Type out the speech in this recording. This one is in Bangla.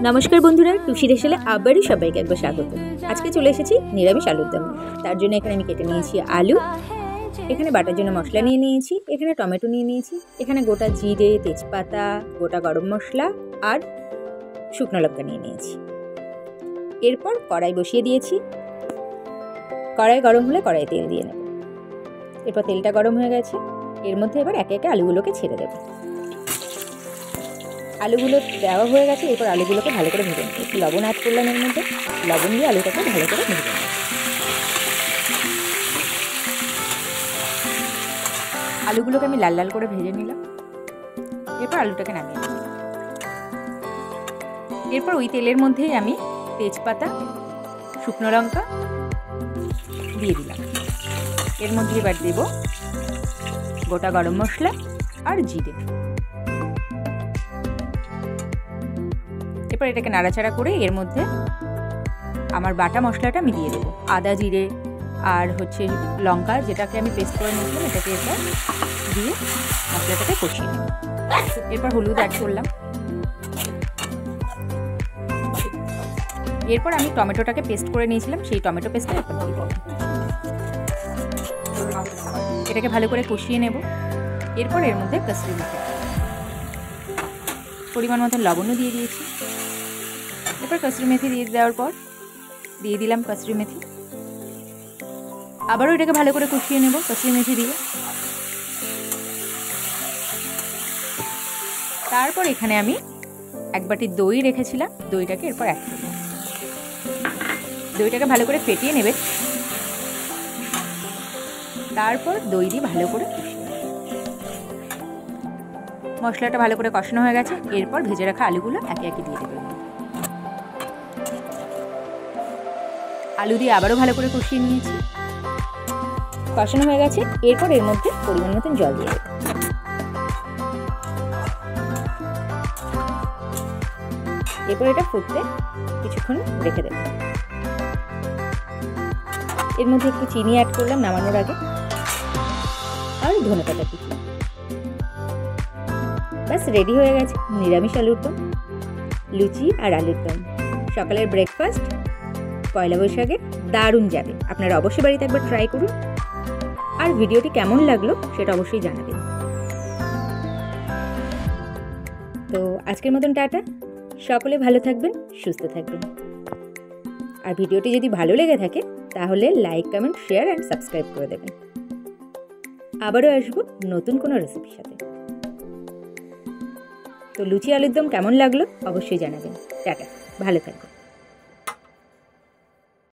নমস্কার বন্ধুরা, টুসি রেশালে আবারও সবাইকে একবার স্বাগত। আজকে চলে এসেছি নিরামিষ আলুর দম। তার জন্য এখানে আমি কেটে নিয়েছি আলু, এখানে বাটার জন্য মশলা নিয়ে নিয়েছি, এখানে টমেটো নিয়ে নিয়েছি, এখানে গোটা জিরে, তেজপাতা, গোটা গরম মশলা আর শুকনো লঙ্কা নিয়ে নিয়েছি। এরপর কড়াই বসিয়ে দিয়েছি। কড়াই গরম হলে কড়াই তেল দিয়ে নেব। এরপর তেলটা গরম হয়ে গেছে, এর মধ্যে এবার একে একে আলুগুলোকে ছেড়ে দেব। আলুগুলো দেওয়া হয়ে গেছে, এরপর আলুগুলোকে ভালো করে ভেজে নেব। একটু লবণ অ্যাড করলাম এর মধ্যে, লবণ দিয়ে আলুটাকে ভালো করে ভেজে নেব। আলুগুলোকে আমি লাল লাল করে ভেজে নিলাম। এরপর আলুটাকে নামিয়ে নেব। এরপর ওই তেলের মধ্যেই আমি তেজপাতা, শুকনো লঙ্কা দিয়ে দিলাম। এর মধ্যে এবার দেব গোটা গরম মশলা আর জিরে। এরপর এটাকে নাড়াচাড়া করে এর মধ্যে আমার বাটা মশলাটা আমি দিয়ে দেবো। আদা, জিরে আর লঙ্কা যেটাকে আমি পেস্ট করে নিয়েছিলাম, এটাকে এরপর দিয়ে মশলাটাকে কষিয়ে নেব। এরপর হলুদ অ্যাড করলাম। এরপর আমি টমেটোটাকে পেস্ট করে নিয়েছিলাম, সেই টমেটো পেস্টটা এখন দিয়ে দেবো। এটাকে ভালো করে কষিয়ে নেব। এরপর এর মধ্যে কসুরি মেথি, পরিমাণ মতো লবণও দিয়ে দিয়েছি। এরপর কসুরি মেথি দিয়ে দেওয়ার পর দিয়ে দিলাম কসুরি মেথি। আবারও এটাকে ভালো করে কষিয়ে নেব কসুরি মেথি দিয়ে। তারপর এখানে আমি এক বাটি দই রেখেছিলাম, দইটাকে এরপর অ্যাড করব। দইটাকে ভালো করে ফেটিয়ে নেবে। তারপর দই দিয়ে ভালো করে মশলাটা ভালো করে কষানো হয়ে গেছে। এরপর ভেজে রাখা আলুগুলো একে একে দিয়ে দেবে। আলু দিয়ে আবারও ভালো করে কষিয়ে নিয়েছি, কষানো হয়ে গেছে। এরপর এর মধ্যে পরিমাণ মতন জল দিয়ে দেবো। এরপর এটা ফুটতে কিছুক্ষণ রেখে দেবো। এর মধ্যে একটু চিনি অ্যাড করলাম নামানোর আগে, আর ধনেপাতা কুচি। ব্যাস রেডি হয়ে গেছে নিরামিষ আলুর দম, লুচি আর আলুর দম। সকালের ব্রেকফাস্ট পয়লা বৈশাখে দারুণ যাবে। আপনারা অবশ্যই বাড়িতে একবার ট্রাই করুন, আর ভিডিওটি কেমন লাগলো সেটা অবশ্যই জানাবেন। তো আজকের মতন টাটা, সকলে ভালো থাকবেন, সুস্থ থাকবেন। আর ভিডিওটি যদি ভালো লেগে থাকে তাহলে like, comment, share and subscribe করে দেবেন। আবারও আসবো নতুন কোনো রেসিপির সাথে। তো লুচি আলুর দম কেমন লাগলো অবশ্যই জানাবেন। টাটা, ভালো থাকবেন।